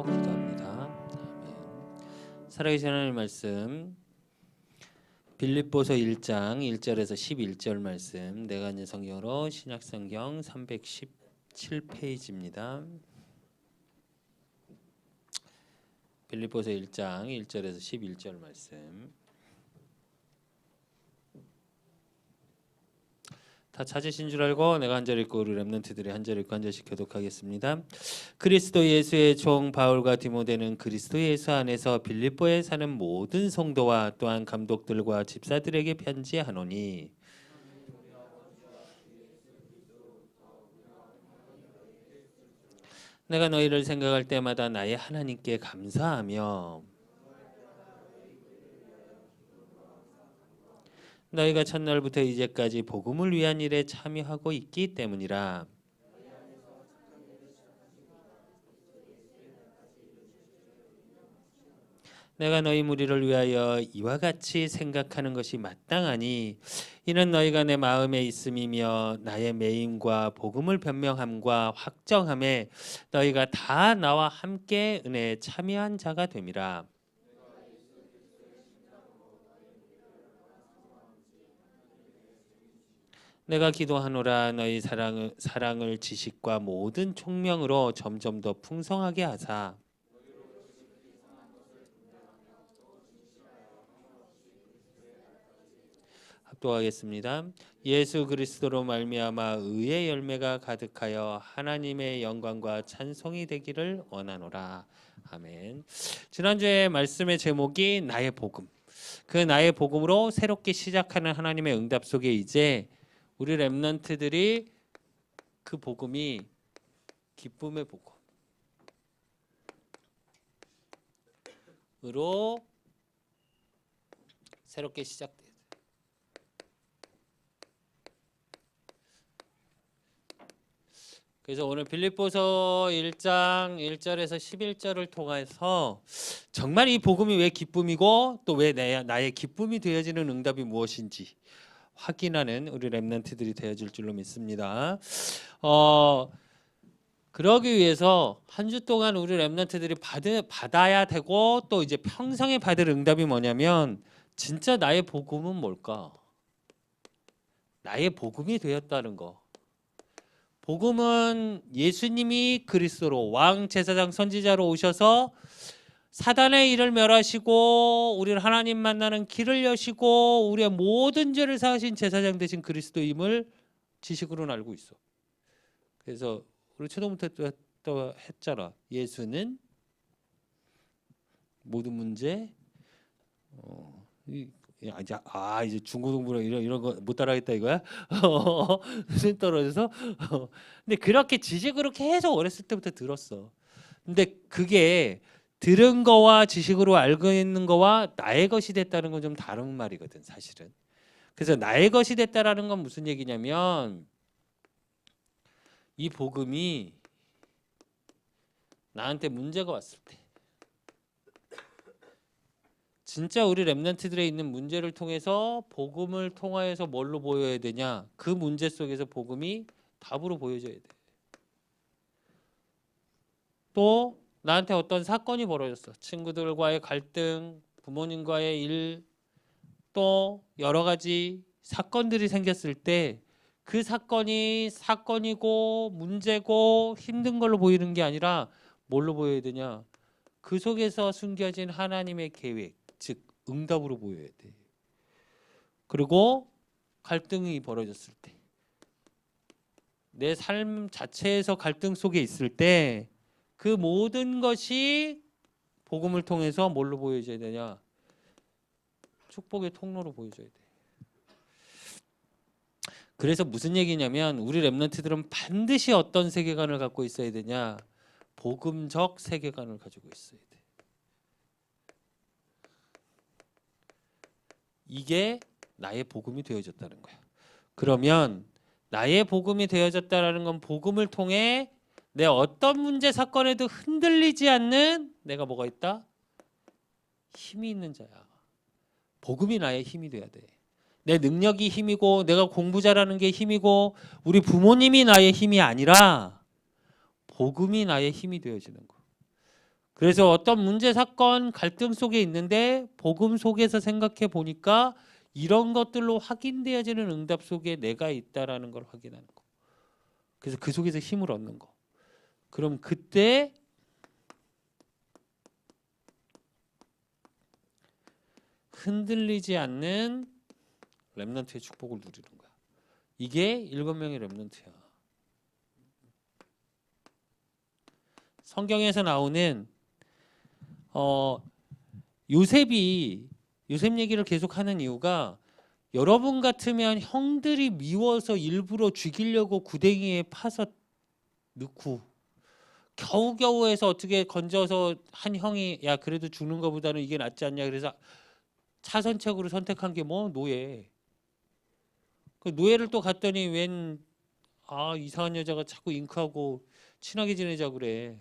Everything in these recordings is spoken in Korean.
기도합니다. 아멘. 살아계신 하나님 말씀 빌립보서 1장 1절에서 11절 말씀 내가 읽는 성경으로 신약성경 317페이지입니다. 빌립보서 1장 1절에서 11절 말씀 다 찾으신 줄 알고 내가 한 절 읽고 우리 렘넌트들이 한 절 읽고 한 절씩 교독하겠습니다. 그리스도 예수의 종 바울과 디모데는 그리스도 예수 안에서 빌립보에 사는 모든 성도와 또한 감독들과 집사들에게 편지하노니 내가 너희를 생각할 때마다 나의 하나님께 감사하며 너희가 첫날부터 이제까지 복음을 위한 일에 참여하고 있기 때문이라. 내가 너희 무리를 위하여 이와 같이 생각하는 것이 마땅하니 이는 너희가 내 마음에 있음이며 나의 매임과 복음을 변명함과 확정함에 너희가 다 나와 함께 은혜에 참여한 자가 됨이라. 내가 기도하노라 너희 사랑을 지식과 모든 총명으로 점점 더 풍성하게 하사 합독하겠습니다. 예수 그리스도로 말미암아 의의 열매가 가득하여 하나님의 영광과 찬송이 되기를 원하노라. 아멘. 지난주에 말씀의 제목이 나의 복음. 그 나의 복음으로 새롭게 시작하는 하나님의 응답 속에 이제 우리 렘넌트들이 그 복음이 기쁨의 복음으로 새롭게 시작돼요. 그래서 오늘 빌립보서 1장 1절에서 11절을 통해서 정말 이 복음이 왜 기쁨이고 또 왜 나의 기쁨이 되어지는 응답이 무엇인지 확인하는 우리 렘넌트들이 되어질 줄로 믿습니다. 그러기 위해서 한 주 동안 우리 렘넌트들이 받아야 되고 또 이제 평생에 받을 응답이 뭐냐면 진짜 나의 복음은 뭘까? 나의 복음이 되었다는 거. 복음은 예수님이 그리스도로 왕 제사장 선지자로 오셔서 사단의 일을 멸하시고 우리를 하나님 만나는 길을 여시고 우리의 모든 죄를 사하신 제사장 되신 그리스도임을 지식으로는 알고 있어. 그래서 우리 초등부터 또 했잖아. 예수는 모든 문제 이제 중고등부로 이런 거 못 따라하겠다 이거야? 눈 떨어져서 근데 그렇게 지식으로 계속 어렸을 때부터 들었어. 근데 그게 들은 거와 지식으로 알고 있는 거와 나의 것이 됐다는 건 좀 다른 말이거든 사실은. 그래서 나의 것이 됐다라는 건 무슨 얘기냐면 이 복음이 나한테 문제가 왔을 때 진짜 우리 렘넌트들에 있는 문제를 통해서 복음을 통하여서 뭘로 보여야 되냐? 그 문제 속에서 복음이 답으로 보여져야 돼. 또 나한테 어떤 사건이 벌어졌어. 친구들과의 갈등, 부모님과의 일, 또 여러 가지 사건들이 생겼을 때 그 사건이 사건이고 문제고 힘든 걸로 보이는 게 아니라 뭘로 보여야 되냐? 그 속에서 숨겨진 하나님의 계획, 즉 응답으로 보여야 돼. 그리고 갈등이 벌어졌을 때, 내 삶 자체에서 갈등 속에 있을 때 그 모든 것이 복음을 통해서 뭘로 보여져야 되냐? 축복의 통로로 보여줘야 돼. 그래서 무슨 얘기냐면 우리 렘넌트들은 반드시 어떤 세계관을 갖고 있어야 되냐? 복음적 세계관을 가지고 있어야 돼. 이게 나의 복음이 되어졌다는 거야. 그러면 나의 복음이 되어졌다라는 건 복음을 통해 내 어떤 문제 사건에도 흔들리지 않는 내가 뭐가 있다? 힘이 있는 자야. 복음이 나의 힘이 돼야 돼. 내 능력이 힘이고 내가 공부 잘하는 게 힘이고 우리 부모님이 나의 힘이 아니라 복음이 나의 힘이 되어지는 거. 그래서 어떤 문제, 사건, 갈등 속에 있는데 복음 속에서 생각해 보니까 이런 것들로 확인되어지는 응답 속에 내가 있다라는 걸 확인하는 거. 그래서 그 속에서 힘을 얻는 거. 그럼 그때 흔들리지 않는 렘넌트의 축복을 누리는 거야. 이게 7명의 렘넌트야. 성경에서 나오는 요셉 얘기를 계속하는 이유가 여러분 같으면 형들이 미워서 일부러 죽이려고 구덩이에 파서 넣고 겨우겨우해서 어떻게 건져서 한 형이 야 그래도 죽는 것보다는 이게 낫지 않냐 그래서 차선책으로 선택한 게 뭐 노예. 그 노예를 또 갔더니 웬 이상한 여자가 자꾸 잉크하고 친하게 지내자 그래.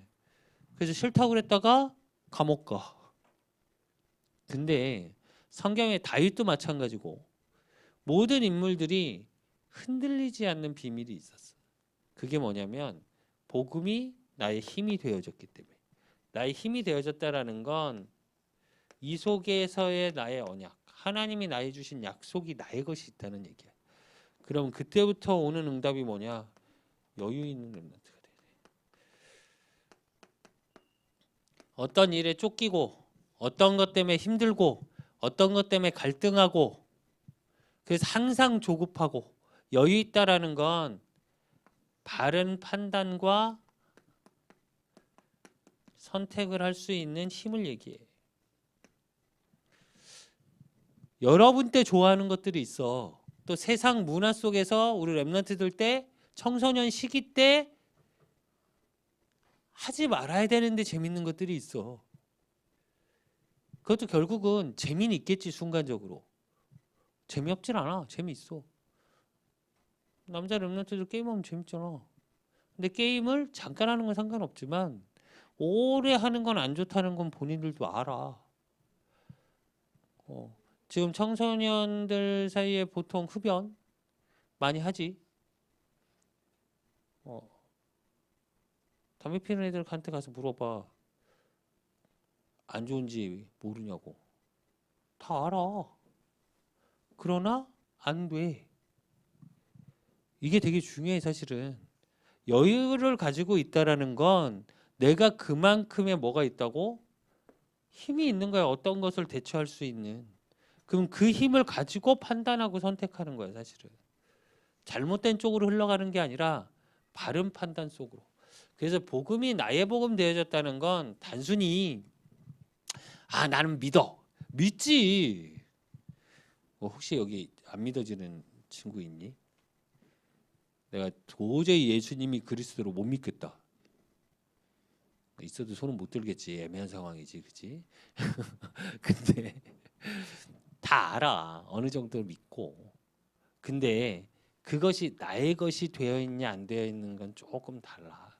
그래서 싫다고 그랬다가 감옥 가. 근데 성경의 다윗도 마찬가지고 모든 인물들이 흔들리지 않는 비밀이 있었어. 그게 뭐냐면 복음이 나의 힘이 되어졌기 때문에. 나의 힘이 되어졌다라는 건 이 속에서의 나의 언약, 하나님이 나에 주신 약속이 나의 것이 있다는 얘기야. 그럼 그때부터 오는 응답이 뭐냐? 여유 있는 렘넌트가 돼야 돼. 어떤 일에 쫓기고 어떤 것 때문에 힘들고 어떤 것 때문에 갈등하고 그래서 항상 조급하고 여유 있다라는 건 바른 판단과 선택을 할 수 있는 힘을 얘기해. 여러분 때 좋아하는 것들이 있어. 또 세상 문화 속에서 우리 렘넌트들 때 청소년 시기 때 하지 말아야 되는데 재밌는 것들이 있어. 그것도 결국은 재미는 있겠지 순간적으로. 재미없진 않아. 재미있어. 남자 렘넌트들 게임하면 재밌잖아. 근데 게임을 잠깐 하는 건 상관없지만 오래 하는 건 안 좋다는 건 본인들도 알아. 지금 청소년들 사이에 보통 흡연 많이 하지. 담배 피우는 애들한테 가서 물어봐. 안 좋은지 모르냐고. 다 알아. 그러나 안 돼. 이게 되게 중요해 사실은. 여유를 가지고 있다라는 건 내가 그만큼의 뭐가 있다고? 힘이 있는 거야. 어떤 것을 대처할 수 있는. 그럼 그 힘을 가지고 판단하고 선택하는 거야 사실은. 잘못된 쪽으로 흘러가는 게 아니라 바른 판단 속으로. 그래서 복음이 나의 복음 되어졌다는 건 단순히 나는 믿지. 혹시 여기 안 믿어지는 친구 있니? 내가 도저히 예수님이 그리스도로 못 믿겠다. 있어도 손은 못 들겠지. 애매한 상황이지, 그렇지? 근데 다 알아. 어느 정도 믿고. 근데 그것이 나의 것이 되어 있냐 안 되어 있는 건 조금 달라.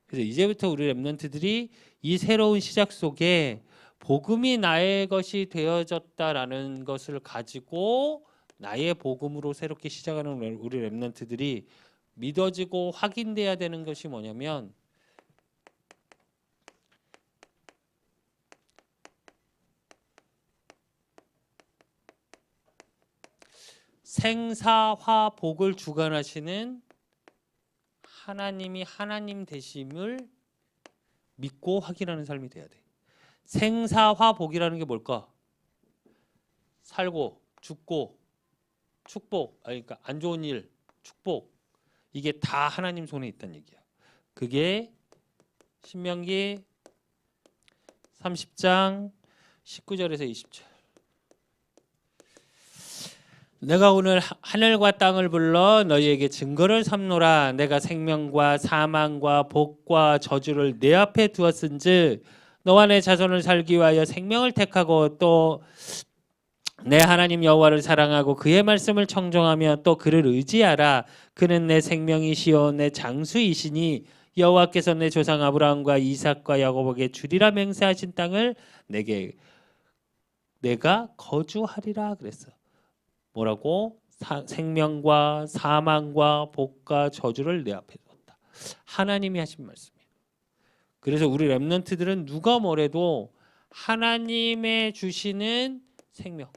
그래서 이제부터 우리 렘넌트들이 이 새로운 시작 속에 복음이 나의 것이 되어졌다라는 것을 가지고 나의 복음으로 새롭게 시작하는 우리 렘넌트들이 믿어지고 확인돼야 되는 것이 뭐냐면 생사화복을 주관하시는 하나님이 하나님 되심을 믿고 확인하는 삶이 돼야 돼. 생사화복이라는 게 뭘까? 살고 죽고 축복, 그러니까 안 좋은 일, 축복 이게 다 하나님 손에 있다는 얘기야. 그게 신명기 30장 19절에서 20절. 내가 오늘 하늘과 땅을 불러 너희에게 증거를 삼노라. 내가 생명과 사망과 복과 저주를 내 앞에 두었은즉 너와 내 자손을 살기 위하여 생명을 택하고 또 내 하나님 여호와를 사랑하고 그의 말씀을 청종하며 또 그를 의지하라. 그는 내 생명이시요 내 장수이시니 여호와께서 내 조상 아브라함과 이삭과 야곱에게 주리라 맹세하신 땅을 내가 거주하리라 그랬어. 뭐라고? 생명과 사망과 복과 저주를 내 앞에 뒀다. 하나님이 하신 말씀이에요. 그래서 우리 렘넌트들은 누가 뭐래도 하나님의 주시는 생명.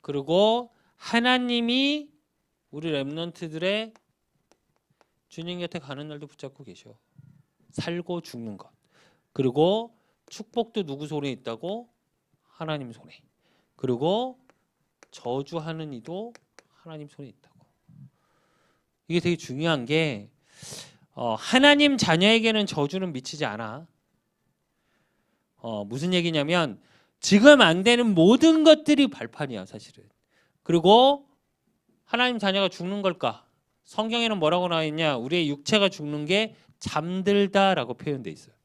그리고 하나님이 우리 렘넌트들의 주님 곁에 가는 날도 붙잡고 계셔. 살고 죽는 것. 그리고 축복도 누구 손에 있다고? 하나님 손에. 그리고 저주하는 이도 하나님 손에 있다고. 이게 되게 중요한 게 하나님 자녀에게는 저주는 미치지 않아. 무슨 얘기냐면 지금 안 되는 모든 것들이 발판이야 사실은. 그리고 하나님 자녀가 죽는 걸까? 성경에는 뭐라고 나와 있냐? 우리의 육체가 죽는 게 잠들다라고 표현돼 있어요.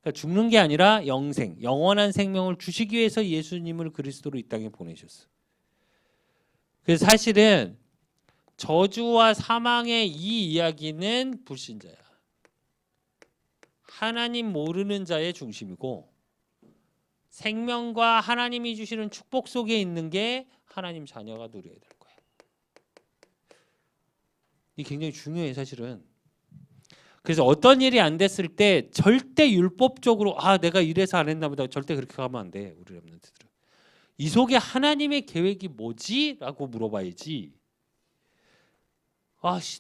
그러니까 죽는 게 아니라 영생, 영원한 생명을 주시기 위해서 예수님을 그리스도로 이 땅에 보내셨어. 그래서 사실은 저주와 사망의 이 이야기는 불신자야. 하나님 모르는 자의 중심이고 생명과 하나님이 주시는 축복 속에 있는 게 하나님 자녀가 누려야 될 거야. 이게 굉장히 중요해 사실은. 그래서 어떤 일이 안 됐을 때 절대 율법적으로 내가 이래서 안 했나 보다 절대 그렇게 가면 안 돼. 우리 렘넌트들은. 이 속에 하나님의 계획이 뭐지? 라고 물어봐야지.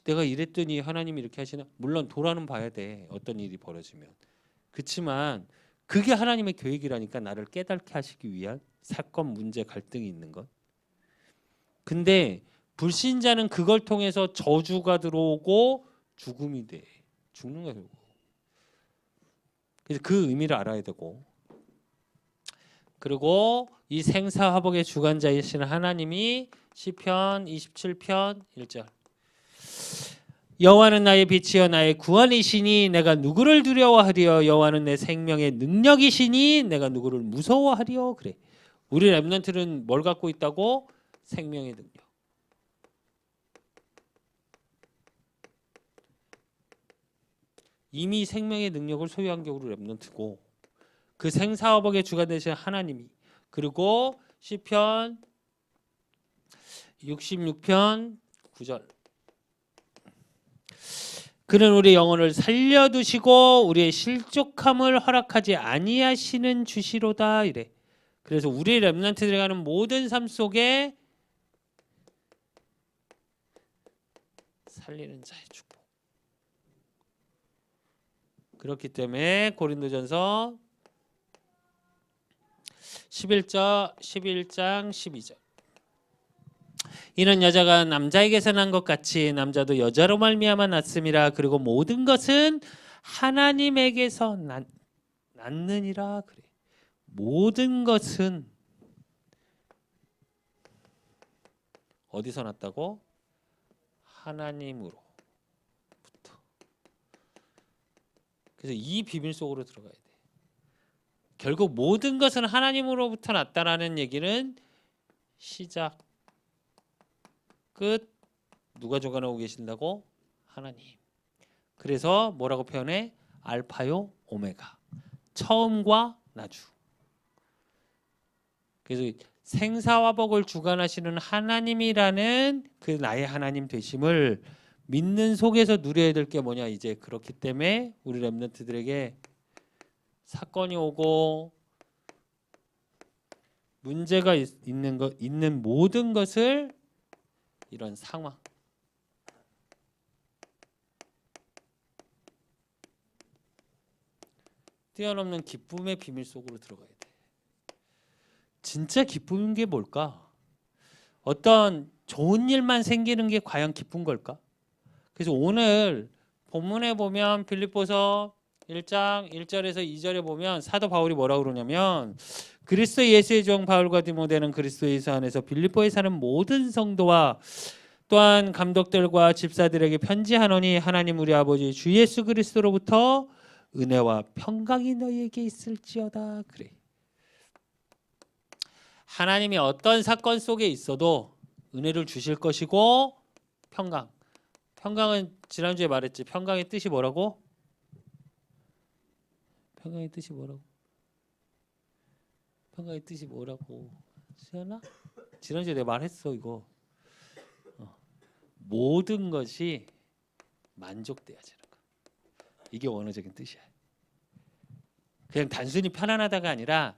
내가 이랬더니 하나님이 이렇게 하시나? 물론 돌아는 봐야 돼. 어떤 일이 벌어지면. 그렇지만 그게 하나님의 계획이라니까 나를 깨닫게 하시기 위한 사건, 문제, 갈등이 있는 것. 근데 불신자는 그걸 통해서 저주가 들어오고 죽음이 돼. 죽는 거야. 그래서 그 의미를 알아야 되고. 그리고 이 생사화복의 주관자이신 하나님이 시편 27편 1절 여호와는 나의 빛이여 나의 구원이시니 내가 누구를 두려워하리요. 여호와는 내 생명의 능력이시니 내가 누구를 무서워하리요. 그래. 우리 렘넌트는 뭘 갖고 있다고? 생명의 능력. 이미 생명의 능력을 소유한 게 우리 렘넌트고 그 생사화복의 주가 되신 하나님이. 그리고 시편 66편 9절 그는 우리 영혼을 살려두시고 우리의 실족함을 허락하지 아니하시는 주시로다 이래. 그래서 우리 렘넌트들이 가는 모든 삶 속에 살리는 자의 축복. 그렇기 때문에 고린도전서 11장 12절 이는 여자가 남자에게서 난 것 같이 남자도 여자로 말미암아 났음이라. 그리고 모든 것은 하나님에게서 났느니라. 그래. 모든 것은 어디서 났다고? 하나님으로부터. 그래서 이 비밀 속으로 들어가야 돼. 결국 모든 것은 하나님으로부터 났다라는 얘기는 시작 끝 누가 적어놓고 계신다고? 하나님. 그래서 뭐라고 표현해? 알파요 오메가. 처음과 나주. 그래서 생사화복을 주관하시는 하나님이라는 그 나의 하나님 되심을 믿는 속에서 누려야 될 게 뭐냐. 이제 그렇기 때문에 우리 렘넌트들에게 사건이 오고 문제가 있는 모든 것을 이런 상황 뛰어넘는 기쁨의 비밀 속으로 들어가야 돼. 진짜 기쁜 게 뭘까? 어떤 좋은 일만 생기는 게 과연 기쁜 걸까? 그래서 오늘 본문에 보면 빌립보서 1장 1절에서 2절에 보면 사도 바울이 뭐라고 그러냐면 그리스도 예수의 종 바울과 디모데는 그리스도 예수 안에서 빌립보에 사는 모든 성도와 또한 감독들과 집사들에게 편지하노니 하나님 우리 아버지 주 예수 그리스도로부터 은혜와 평강이 너희에게 있을지어다. 그래. 하나님이 어떤 사건 속에 있어도 은혜를 주실 것이고 평강. 평강은 지난주에 말했지. 평강의 뜻이 뭐라고? 평강의 뜻이 뭐라고? 평강의 뜻이 뭐라고? 시연아? 지난주에 내가 말했어 이거. 모든 것이 만족되어지는 거. 이게 원어적인 뜻이야. 그냥 단순히 편안하다가 아니라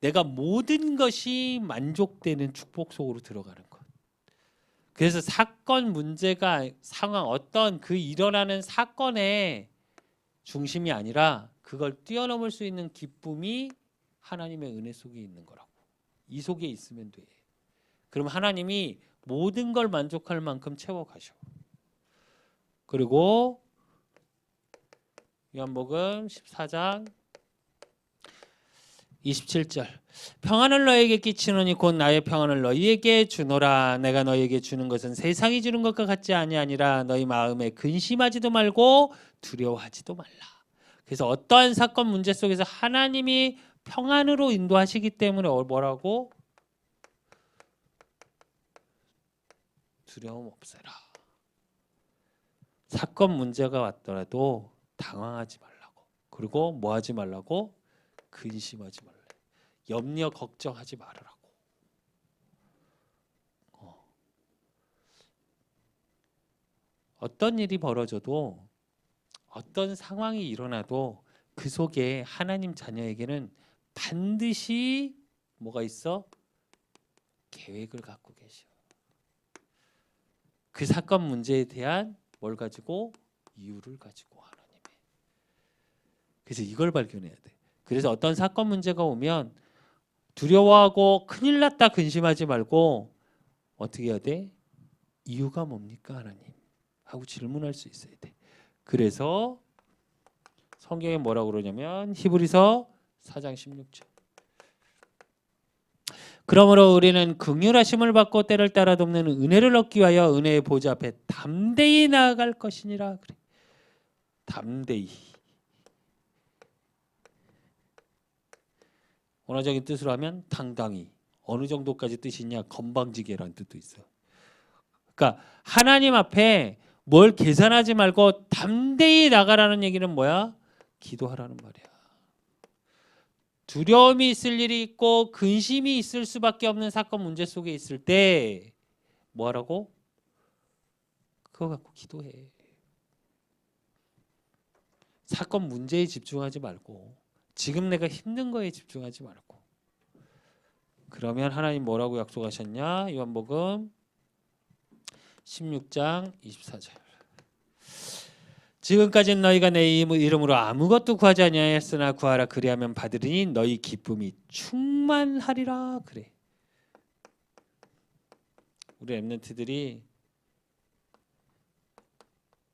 내가 모든 것이 만족되는 축복 속으로 들어가는 것. 그래서 사건 문제가 상황 어떤 그 일어나는 사건의 중심이 아니라 그걸 뛰어넘을 수 있는 기쁨이 하나님의 은혜 속에 있는 거라고. 이 속에 있으면 돼. 그럼 하나님이 모든 걸 만족할 만큼 채워가셔. 그리고 요한복음 14장 27절 평안을 너에게 끼치노니 곧 나의 평안을 너희에게 주노라. 내가 너희에게 주는 것은 세상이 주는 것과 같지 아니하니라. 너희 마음에 근심하지도 말고 두려워하지도 말라. 그래서 어떠한 사건 문제 속에서 하나님이 평안으로 인도하시기 때문에 뭐라고? 두려움 없애라. 사건 문제가 왔더라도 당황하지 말라고. 그리고 뭐 하지 말라고? 근심하지 말라. 염려 걱정하지 말으라고. 어떤 일이 벌어져도 어떤 상황이 일어나도 그 속에 하나님 자녀에게는 반드시 뭐가 있어? 계획을 갖고 계셔. 그 사건 문제에 대한 뭘 가지고? 이유를 가지고 하나님의. 그래서 이걸 발견해야 돼. 그래서 어떤 사건 문제가 오면 두려워하고 큰일 났다 근심하지 말고 어떻게 해야 돼? 이유가 뭡니까 하나님? 하고 질문할 수 있어야 돼. 그래서 성경에 뭐라고 그러냐면 히브리서 4장 16절 그러므로 우리는 긍휼하심을 받고 때를 따라 돕는 은혜를 얻기 위하여 은혜의 보좌 앞에 담대히 나아갈 것이니라. 그래. 담대히. 원어적인 뜻으로 하면 당당히. 어느 정도까지 뜻이 있냐? 건방지게라는 뜻도 있어요. 그러니까 하나님 앞에 뭘 계산하지 말고 담대히 나가라는 얘기는 뭐야? 기도하라는 말이야. 두려움이 있을 일이 있고 근심이 있을 수밖에 없는 사건 문제 속에 있을 때 뭐하라고? 그거 갖고 기도해. 사건 문제에 집중하지 말고 지금 내가 힘든 거에 집중하지 말고. 그러면 하나님 뭐라고 약속하셨냐? 요한복음 16장 24절 지금까지는 너희가 내 이름으로 아무것도 구하지 아니하였으나 구하라 그리하면 받으리니 너희 기쁨이 충만하리라. 그래. 우리 렘넌트들이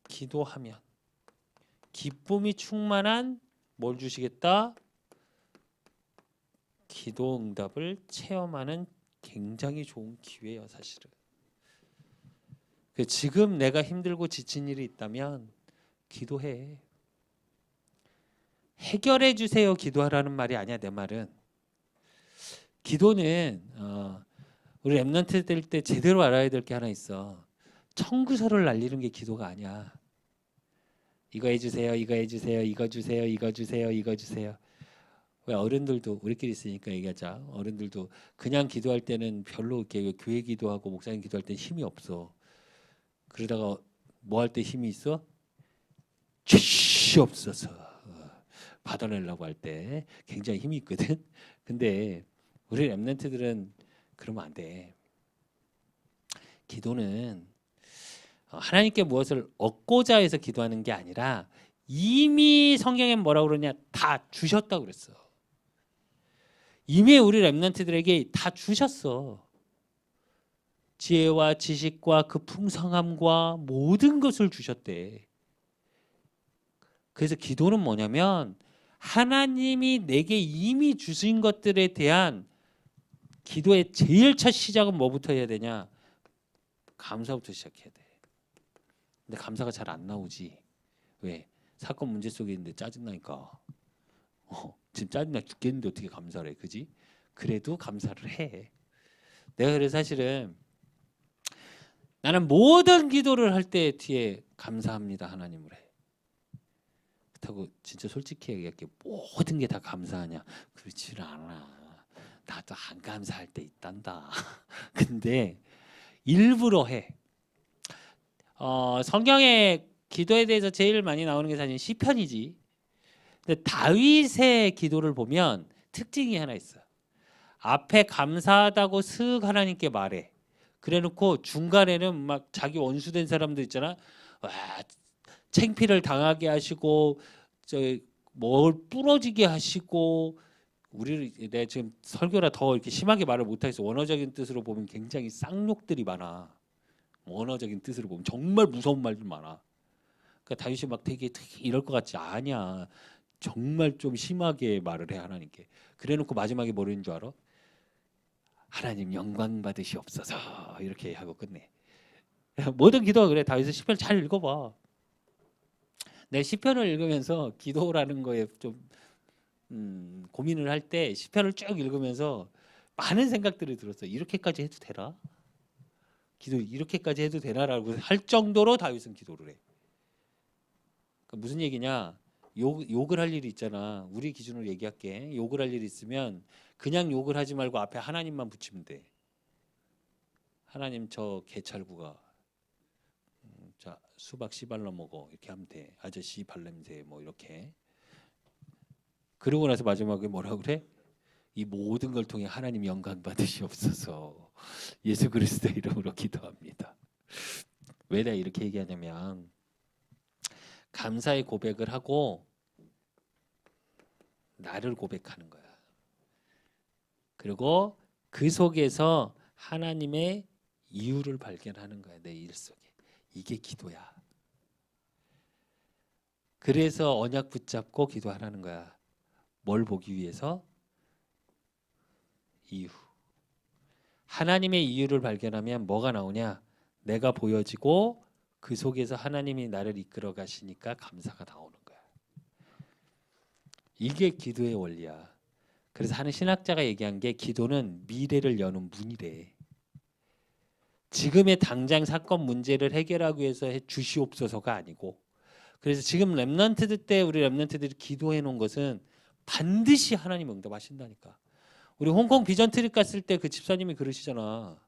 기도하면 기쁨이 충만한 뭘 주시겠다? 기도 응답을 체험하는 굉장히 좋은 기회예요, 사실은. 지금 내가 힘들고 지친 일이 있다면 기도해. 해결해 주세요 기도하라는 말이 아니야. 내 말은 기도는 우리 렘넌트들 때 제대로 알아야 될 게 하나 있어. 청구서를 날리는 게 기도가 아니야. 이거 해주세요, 이거 해주세요, 이거 주세요, 이거 주세요, 이거 주세요. 왜 어른들도 우리끼리 있으니까 얘기하자. 어른들도 그냥 기도할 때는 별로 이렇게 교회 기도하고 목사님 기도할 때 힘이 없어. 그러다가 뭐 할 때 힘이 있어? 죄시 없어서 받아내려고 할 때 굉장히 힘이 있거든. 근데 우리 렘넌트들은 그러면 안 돼. 기도는 하나님께 무엇을 얻고자 해서 기도하는 게 아니라 이미 성경에 뭐라고 그러냐? 다 주셨다고 그랬어. 이미 우리 렘넌트들에게 다 주셨어. 지혜와 지식과 그 풍성함과 모든 것을 주셨대. 그래서 기도는 뭐냐면 하나님이 내게 이미 주신 것들에 대한 기도의 제일 첫 시작은 뭐부터 해야 되냐? 감사부터 시작해야 돼. 근데 감사가 잘 안 나오지. 왜? 사건 문제 속에 있는데 짜증나니까. 지금 짜증나 죽겠는데 어떻게 감사를 해? 그지? 그래도 감사를 해. 내가 그래서 사실은 나는 모든 기도를 할 때 뒤에 감사합니다 하나님을 해. 그렇다고 진짜 솔직히 얘기할게. 모든 게 다 감사하냐? 그렇지 않아. 나도 안 감사할 때 있단다. 근데 일부러 해. 성경에 기도에 대해서 제일 많이 나오는 게 사실 시편이지. 근데 다윗의 기도를 보면 특징이 하나 있어. 앞에 감사하다고 슥 하나님께 말해. 그래놓고 중간에는 막 자기 원수된 사람들 있잖아. 와, 창피를 당하게 하시고 뭘 부러지게 하시고 우리를 내가 지금 설교라 더 이렇게 심하게 말을 못하겠어. 원어적인 뜻으로 보면 굉장히 쌍욕들이 많아. 원어적인 뜻으로 보면 정말 무서운 말들 많아. 그러니까 다윗이 막 되게 이럴 것 같지 아니야. 정말 좀 심하게 말을 해 하나님께. 그래놓고 마지막에 뭐라는 줄 알아? 하나님 영광 받으시옵소서 이렇게 하고 끝내. 모든 기도가 그래. 다윗의 시편 잘 읽어봐. 내 시편을 읽으면서 기도라는 거에 좀 고민을 할 때 시편을 쭉 읽으면서 많은 생각들이 들었어. 이렇게까지 해도 되나? 기도 이렇게까지 해도 되나라고 할 정도로 다윗은 기도를 해. 그러니까 무슨 얘기냐? 욕을 할 일이 있잖아. 우리 기준으로 얘기할게. 욕을 할 일이 있으면 그냥 욕을 하지 말고 앞에 하나님만 붙이면 돼. 하나님 저 개찰구가 자 수박 씨발라 먹어 이렇게 하면 돼. 아저씨 발냄새 뭐 이렇게. 그러고 나서 마지막에 뭐라 그래? 이 모든 걸 통해 하나님 영광 받으시옵소서. 예수 그리스도의 이름으로 기도합니다. 왜 내가 이렇게 얘기하냐면 감사의 고백을 하고 나를 고백하는 거야. 그리고 그 속에서 하나님의 이유를 발견하는 거야. 내 일 속에. 이게 기도야. 그래서 언약 붙잡고 기도하라는 거야. 뭘 보기 위해서? 이유. 하나님의 이유를 발견하면 뭐가 나오냐? 내가 보여지고 그 속에서 하나님이 나를 이끌어 가시니까 감사가 나오는 거야. 이게 기도의 원리야. 그래서 하는 신학자가 얘기한 게 기도는 미래를 여는 문이래. 지금의 당장 사건 문제를 해결하기 위해서 해 주시옵소서가 아니고, 그래서 지금 렘넌트들 때 우리 렘넌트들이 기도해 놓은 것은 반드시 하나님 응답하신다니까. 우리 홍콩 비전 트립 갔을 때 그 집사님이 그러시잖아.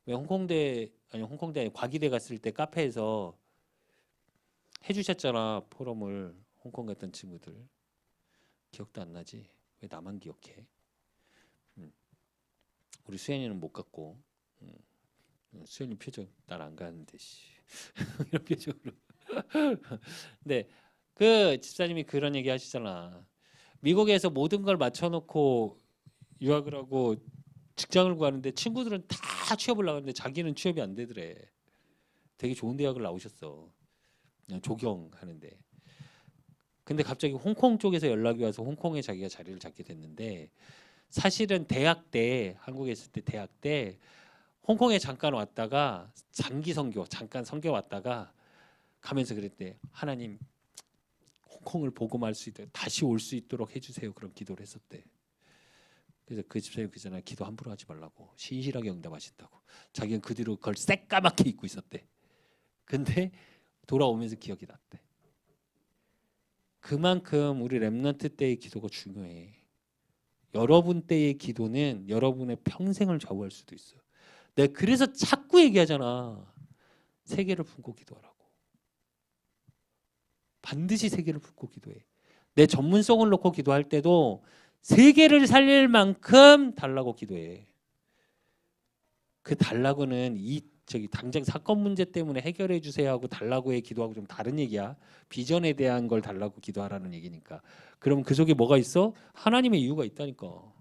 왜 홍콩대 아니 과기대 갔을 때 카페에서 해주셨잖아 포럼을. 홍콩 갔던 친구들 기억도 안 나지? 왜 나만 기억해? 우리 수현이는 못 갔고 수현이 표정 날 안 가는데 씨. 이런 표정으로. 근데 그 집사님이 그런 얘기 하시잖아. 미국에서 모든 걸 맞춰놓고 유학을 하고 직장을 구하는데 친구들은 다 취업을 나갔는데 자기는 취업이 안 되더래. 되게 좋은 대학을 나오셨어. 그냥 조경하는데. 근데 갑자기 홍콩 쪽에서 연락이 와서 홍콩에 자기가 자리를 잡게 됐는데 사실은 대학 때 한국에 있을 때 대학 때 홍콩에 잠깐 왔다가 장기 선교 잠깐 선교 왔다가 가면서 그랬대. 하나님 홍콩을 복음할 수 있도록 다시 올 수 있도록 해주세요. 그런 기도를 했었대. 그래서 그 집사님 그잖아. 기도 함부로 하지 말라고. 신실하게 응답하신다고. 자기는 그 뒤로 그걸 새까맣게 잊고 있었대. 근데 돌아오면서 기억이 났대. 그만큼 우리 렘넌트 때의 기도가 중요해. 여러분 때의 기도는 여러분의 평생을 좌우할 수도 있어요. 내가 그래서 자꾸 얘기하잖아. 세계를 품고 기도하라고. 반드시 세계를 품고 기도해. 내 전문성을 놓고 기도할 때도 세계를 살릴 만큼 달라고 기도해. 그 달라고는 당장 사건 문제 때문에 해결해 주세요 하고 달라고의 기도하고 좀 다른 얘기야. 비전에 대한 걸 달라고 기도하라는 얘기니까. 그럼 그 속에 뭐가 있어? 하나님의 이유가 있다니까.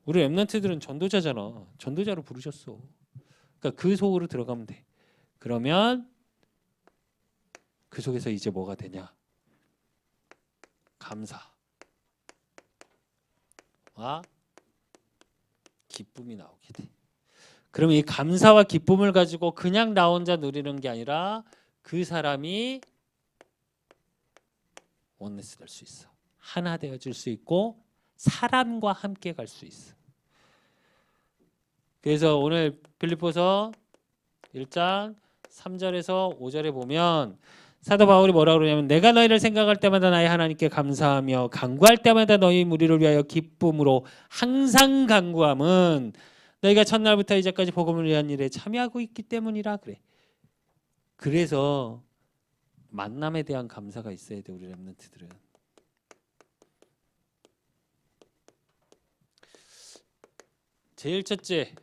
우리 렘넌트들은 전도자잖아. 전도자로 부르셨어. 그러니까 그 속으로 들어가면 돼. 그러면 그 속에서 이제 뭐가 되냐? 감사와 기쁨이 나오게 돼. 그러면 이 감사와 기쁨을 가지고 그냥 나 혼자 누리는 게 아니라 그 사람이 원네스 될 수 있어. 하나 되어질 수 있고 사람과 함께 갈 수 있어. 그래서 오늘 빌립보서 1장 3절에서 5절에 보면 사도 바울이 뭐라고 그러냐면 내가 너희를 생각할 때마다 나의 하나님께 감사하며 간구할 때마다 너희 무리를 위하여 기쁨으로 항상 간구함은 너희가 첫날부터 이제까지 복음을 위한 일에 참여하고 있기 때문이라 그래. 그래서 만남에 대한 감사가 있어야 돼, 우리 렘넌트들은. 제일 첫째,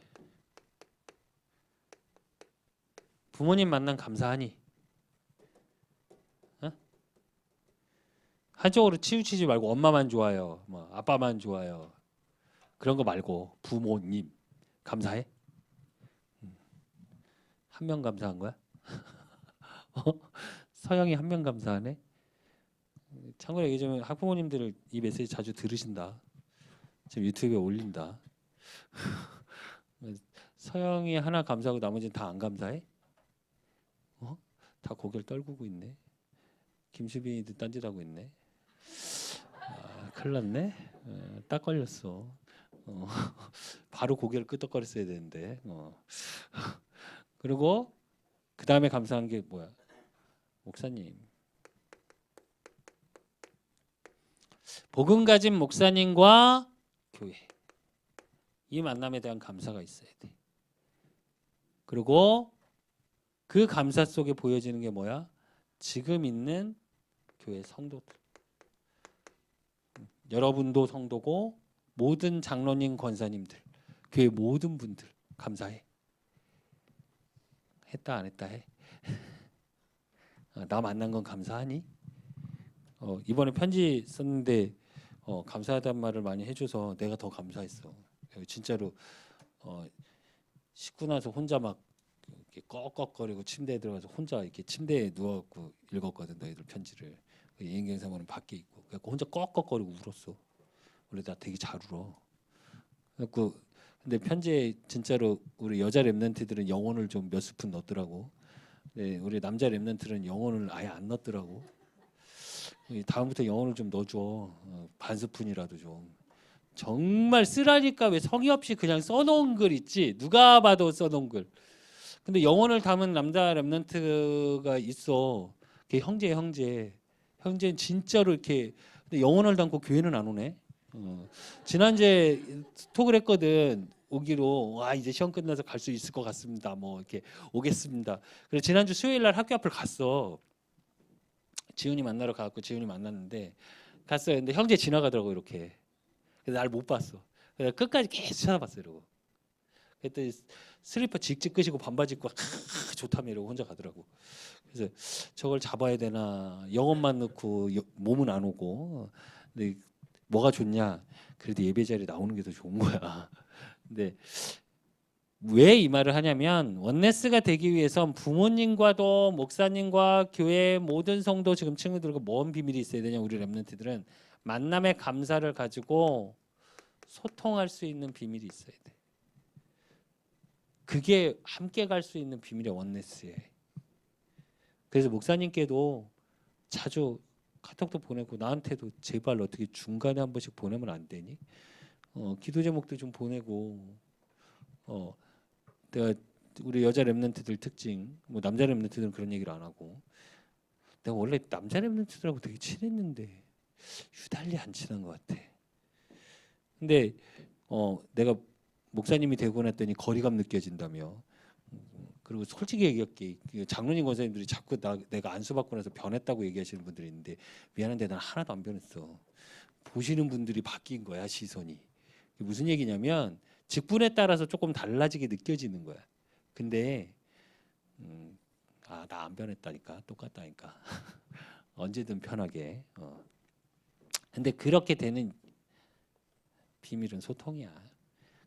부모님 만남 감사하니? 어? 한쪽으로 치우치지 말고 엄마만 좋아요, 뭐 아빠만 좋아요, 그런 거 말고 부모님 감사해? 한 명 감사한 거야? 서영이 한 명 감사하네? 참고로 얘기 좀, 학부모님들 이 메시지 자주 들으신다. 지금 유튜브에 올린다. 서영이 하나 감사하고 나머지는 다 안 감사해? 다 고개를 떨구고 있네. 김수빈이도 딴짓하고 있네. 큰일 났네. 딱 걸렸어. 바로 고개를 끄덕거렸어야 되는데. 그리고 그 다음에 감사한 게 뭐야? 목사님. 복음 가진 목사님과 교회. 이 만남에 대한 감사가 있어야 돼. 그리고 그 감사 속에 보여지는 게 뭐야? 지금 있는 교회 성도들. 여러분도 성도고 모든 장로님, 권사님들, 교회 모든 분들 감사해. 했다 안 했다 해? 나 만난 건 감사하니? 이번에 편지 썼는데 감사하다는 말을 많이 해줘서 내가 더 감사했어. 진짜로 씻고 나서 혼자 막 이렇게 꺽꺽거리고 침대에 들어가서 혼자 이렇게 침대에 누워갖고 읽었거든, 너희들 편지를. 예인경 사모는 밖에 있고, 그래갖고 혼자 꺽꺽거리고 울었어. 원래 나 되게 잘 울어. 그래갖고 근데 편지에 진짜로 우리 여자 랩런트들은 영혼을 좀 몇 스푼 넣더라고. 네, 우리 남자 랩런트는 영혼을 아예 안 넣더라고. 다음부터 영혼을 좀 넣어줘. 반 스푼이라도 좀. 정말 쓰라니까 왜 성의 없이 그냥 써놓은 글 있지? 누가 봐도 써놓은 글. 근데 영혼을 담은 남자 랩런트가 있어. 그게 형제는 진짜로 이렇게. 근데 영혼을 담고 교회는 안 오네. 지난주에 톡을 했거든. 오기로. 와, 이제 시험 끝나서 갈 수 있을 것 같습니다. 뭐 이렇게 오겠습니다. 그래서 지난주 수요일 날 학교 앞을 갔어. 지훈이 만나러 가고 지훈이 만났는데 갔어요. 근데 형제 지나가더라고 이렇게. 그래서 날 못 봤어. 그래서 끝까지 계속 찾아봤어 이러고. 그랬더니 슬리퍼 직직 끄시고 반바지 입고 좋다며 이러고 혼자 가더라고. 그래서 저걸 잡아야 되나, 영혼만 넣고 몸은 안 오고. 근데 뭐가 좋냐? 그래도 예배 자리에 나오는 게 더 좋은 거야. 근데 왜 이 말을 하냐면, 원네스가 되기 위해선 부모님과도 목사님과 교회 모든 성도 지금 친구들과 뭔 비밀이 있어야 되냐? 우리 렘넌트들은 만남의 감사를 가지고 소통할 수 있는 비밀이 있어야 돼. 그게 함께 갈 수 있는 비밀이 원네스에. 그래서 목사님께도 자주 카톡도 보내고 나한테도 제발 어떻게 중간에 한 번씩 보내면 안 되니? 기도 제목도 좀 보내고. 내가 우리 여자 랩런트들 특징, 뭐 남자 랩런트들은 그런 얘기를 안 하고, 내가 원래 남자 랩런트들하고 되게 친했는데 유달리 안 친한 것 같아. 근데 내가 목사님이 되고 났더니 거리감 느껴진다며. 그리고 솔직히 얘기할게, 장로님 권사님들이 자꾸 내가 안수받고 나서 변했다고 얘기하시는 분들이 있는데, 미안한데 난 하나도 안 변했어. 보시는 분들이 바뀐 거야, 시선이. 무슨 얘기냐면 직분에 따라서 조금 달라지게 느껴지는 거야. 근데 나 안 변했다니까, 똑같다니까. 언제든 편하게. 근데 그렇게 되는 비밀은 소통이야.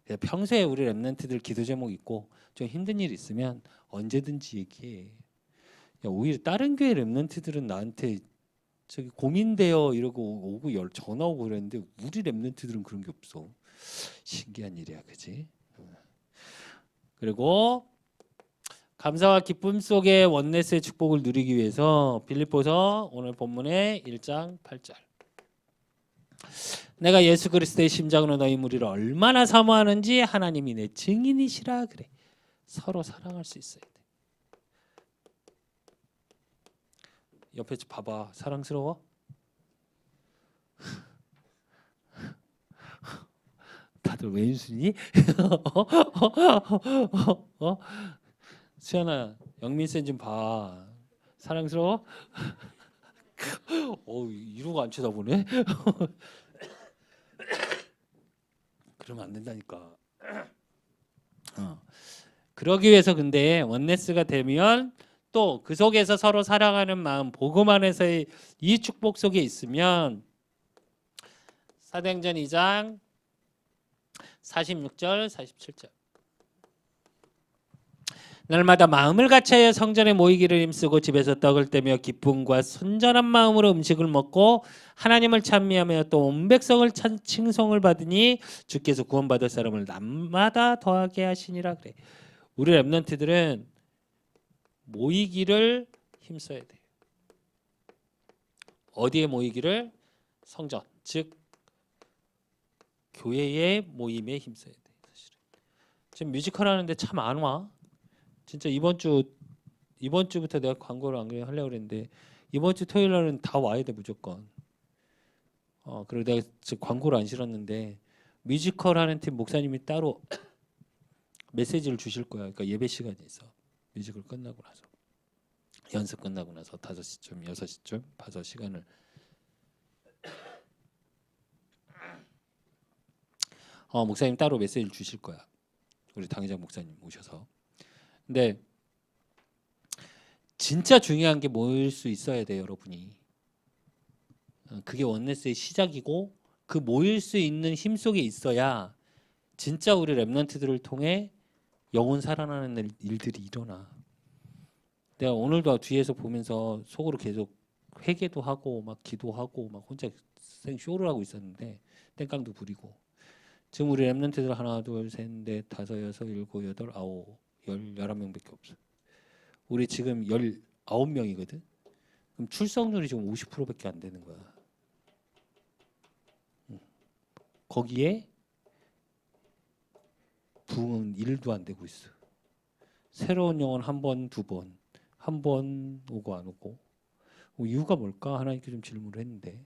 그래서 평소에 우리 랩런트들 기도 제목 있고 좀 힘든 일 있으면 언제든지 얘기해. 야, 오히려 다른 교회 랩런트들은 나한테 저기 고민돼요 이러고 오고 전화 오고 그랬는데, 우리 랩런트들은 그런 게 없어. 신기한 일이야, 그지? 그리고 감사와 기쁨 속에 원네스의 축복을 누리기 위해서 빌립보서 오늘 본문의 1장 8절. 내가 예수 그리스도의 심장으로 너희 무리를 얼마나 사모하는지 하나님이 내 증인이시라 그래. 서로 사랑할 수 있어야 돼. 옆에 봐봐. 사랑스러워? 다들 왜 웃으니? 수연아, 영민쌤 좀 봐. 사랑스러워? 이러고 안 쳐다보네. 그러면 안 된다니까. 그러기 위해서 근데 원네스가 되면 또 그 속에서 서로 사랑하는 마음, 복음 안에서의 이 축복 속에 있으면 사도행전 2장 46절 47절 날마다 마음을 같이하여 성전에 모이기를 힘쓰고 집에서 떡을 떼며 기쁨과 순전한 마음으로 음식을 먹고 하나님을 찬미하며 또 온 백성을 칭송을 받으니 주께서 구원받을 사람을 날마다 더하게 하시니라. 그래. 우리 랩런트들은 모이기를 힘써야 돼. 어디에 모이기를? 성전, 즉 교회의 모임에 힘써야 돼. 사실은. 지금 뮤지컬 하는데 참 안 와. 진짜 이번 주부터 내가 광고를 안 하려고 그랬는데 이번 주 토요일 날은 다 와야 돼 무조건. 그리고 내가 광고를 안 실었는데 뮤지컬 하는 팀 목사님이 따로 메시지를 주실 거야. 그러니까 예배 시간이 있어. 뮤지컬 끝나고 나서 연습 끝나고 나서 5시쯤 6시쯤 봐서 시간을 목사님 따로 메시지를 주실 거야. 우리 당회장 목사님 오셔서. 근데 진짜 중요한 게 모일 수 있어야 돼 여러분이. 그게 원네스의 시작이고 그 모일 수 있는 힘 속에 있어야 진짜 우리 랩런트들을 통해 영혼 살아나는 일들이 일어나. 내가 오늘도 뒤에서 보면서 속으로 계속 회개도 하고 막 기도하고 막 혼자 쇼를 하고 있었는데 땡깡도 부리고 지금 우리 랩런트들 하나 둘셋넷 다섯 여섯 일곱 여덟 아홉 11명밖에 없어. 우리 지금 19명이거든. 그럼 출석률이 지금 50%밖에 안 되는 거야. 거기에 부흥은 1도 안 되고 있어. 새로운 영혼 한 번, 두 번, 한 번 오고 안 오고 이유가 뭘까? 하나님께 좀 질문을 했는데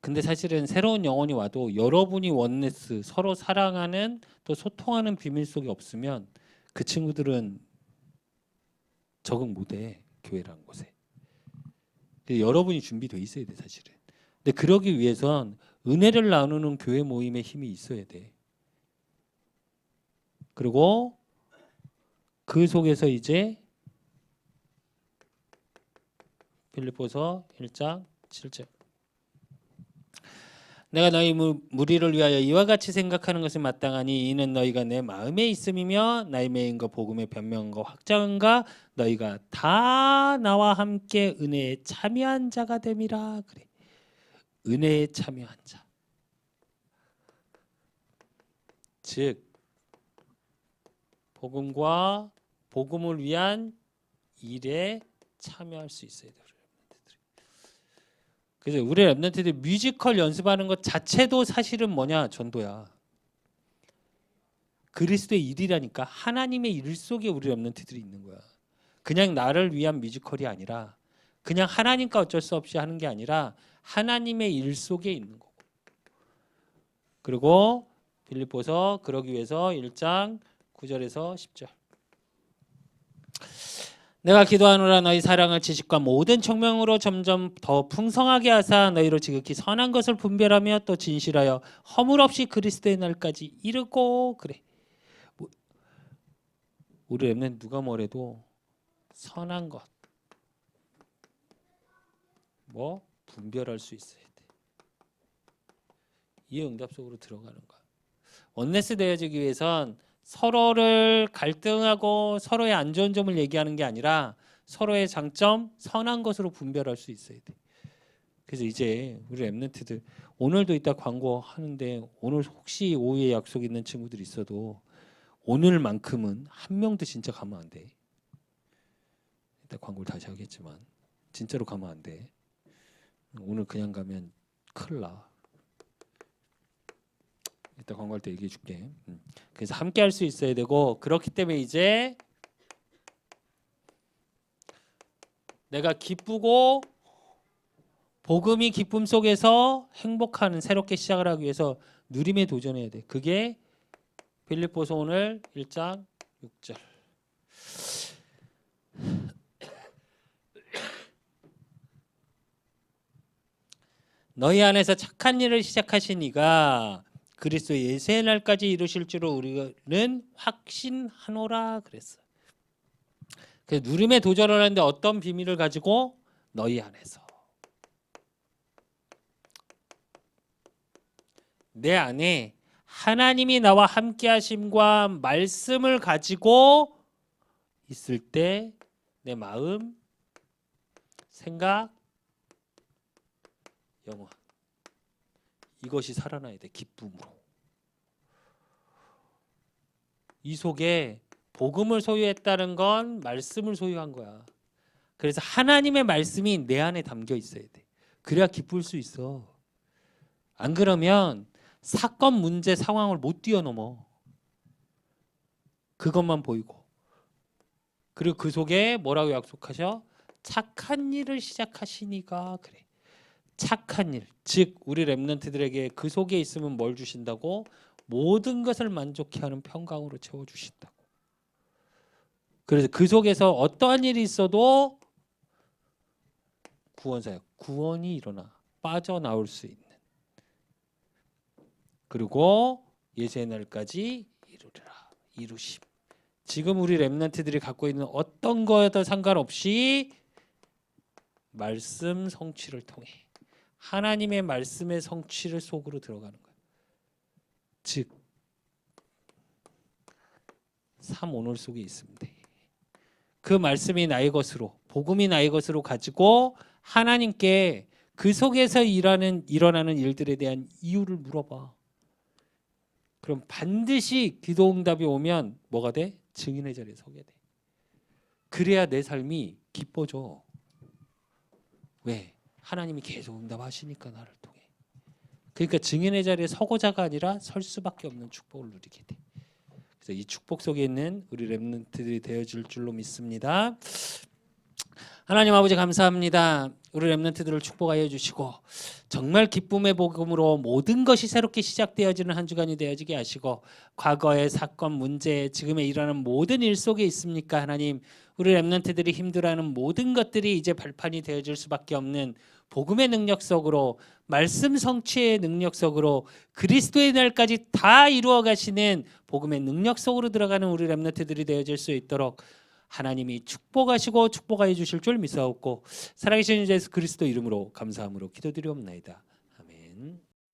근데 사실은 새로운 영혼이 와도 여러분이 원네스 서로 사랑하는 또 소통하는 비밀 속에 없으면 그 친구들은 적응 못해 교회라는 곳에. 근데 여러분이 준비되어 있어야 돼 사실은. 근데 그러기 위해선 은혜를 나누는 교회 모임의 힘이 있어야 돼. 그리고 그 속에서 이제 빌립보서 1장 7절 내가 너희 무리를 위하여 이와 같이 생각하는 것이 마땅하니 이는 너희가 내 마음에 있음이며 나의 메인과 복음의 변명과 확장과 너희가 다 나와 함께 은혜에 참여한 자가 됨이라. 그래. 은혜에 참여한 자. 즉 복음과 복음을 위한 일에 참여할 수 있어야 돼요. 그래서 우리 랩런트들 뮤지컬 연습하는 것 자체도 사실은 뭐냐? 전도야. 그리스도의 일이라니까. 하나님의 일 속에 우리 랩런트들이 있는 거야. 그냥 나를 위한 뮤지컬이 아니라 그냥 하나님과 어쩔 수 없이 하는 게 아니라 하나님의 일 속에 있는 거고. 그리고 빌립보서 그러기 위해서 1장 9절에서 10절 내가 기도하노라 너희 사랑을 지식과 모든 청명으로 점점 더 풍성하게 하사 너희로 지극히 선한 것을 분별하며 또 진실하여 허물 없이 그리스도의 날까지 이르고. 그래. 우리 랩는 누가 뭐래도 선한 것 분별할 수 있어야 돼. 이 응답 속으로 들어가는 거야. 원네스 되어지기 위해선 서로를 갈등하고 서로의 안 좋은 점을 얘기하는 게 아니라 서로의 장점, 선한 것으로 분별할 수 있어야 돼. 그래서 이제 우리 랩런트들 오늘도 이따 광고 하는데 오늘 혹시 오후에 약속 있는 친구들 있어도 오늘만큼은 한 명도 진짜 가면 안 돼. 이따 광고를 다시 하겠지만 진짜로 가면 안 돼. 오늘 그냥 가면 큰일 나. 이따 광고할 때 얘기해 줄게. 그래서 함께 할 수 있어야 되고 그렇기 때문에 이제 내가 기쁘고 복음이 기쁨 속에서 행복하는 새롭게 시작을 하기 위해서 누림에 도전해야 돼. 그게 빌립보서 오늘 1장 6절 너희 안에서 착한 일을 시작하신 이가 그리스도 예수의 날까지 이루실 줄을 우리는 확신하노라 그랬어. 그 누림에 도전을 하는데 어떤 비밀을 가지고? 너희 안에서. 내 안에 하나님이 나와 함께 하심과 말씀을 가지고 있을 때 내 마음, 생각, 영혼 이것이 살아나야 돼. 기쁨으로. 이 속에 복음을 소유했다는 건 말씀을 소유한 거야. 그래서 하나님의 말씀이 내 안에 담겨 있어야 돼. 그래야 기쁠 수 있어. 안 그러면 사건, 문제, 상황을 못 뛰어넘어. 그것만 보이고. 그리고 그 속에 뭐라고 약속하셔? 착한 일을 시작하시니가 그래. 착한 일. 즉 우리 렘넌트들에게 그 속에 있으면 뭘 주신다고? 모든 것을 만족해 하는 평강으로 채워주신다고. 그래서 그 속에서 어떠한 일이 있어도 구원사역, 구원이 일어나 빠져나올 수 있는. 그리고 예수의 날까지 이루리라. 이루심. 지금 우리 렘넌트들이 갖고 있는 어떤 거에도 상관없이 말씀 성취를 통해 하나님의 말씀의 성취를 속으로 들어가는 거예요. 즉 삼오늘 속에 있습니다. 그 말씀이 나의 것으로, 복음이 나의 것으로 가지고 하나님께 그 속에서 일어나는 일들에 대한 이유를 물어봐. 그럼 반드시 기도 응답이 오면 뭐가 돼? 증인의 자리에 서게 돼. 그래야 내 삶이 기뻐져. 왜? 하나님이 계속 응답하시니까 나를 통해. 그러니까 증인의 자리에 서고자가 아니라 설 수밖에 없는 축복을 누리게 돼. 그래서 이 축복 속에 있는 우리 렘넌트들이 되어질 줄로 믿습니다. 하나님 아버지 감사합니다. 우리 렘넌트들을 축복하여 주시고 정말 기쁨의 복음으로 모든 것이 새롭게 시작되어지는 한 주간이 되어지게 하시고 과거의 사건, 문제, 지금에 일어나는 모든 일 속에 있습니까? 하나님 우리 렘넌트들이 힘들어하는 모든 것들이 이제 발판이 되어질 수밖에 없는 복음의 능력 속으로 말씀 성취의 능력 속으로 그리스도의 날까지 다 이루어 가시는 복음의 능력 속으로 들어가는 우리 렘넌트들이 되어질 수 있도록 하나님이 축복하시고 축복하여 주실 줄 믿사옵고 살아계신 예수 그리스도 이름으로 감사함으로 기도드리옵나이다. 아멘.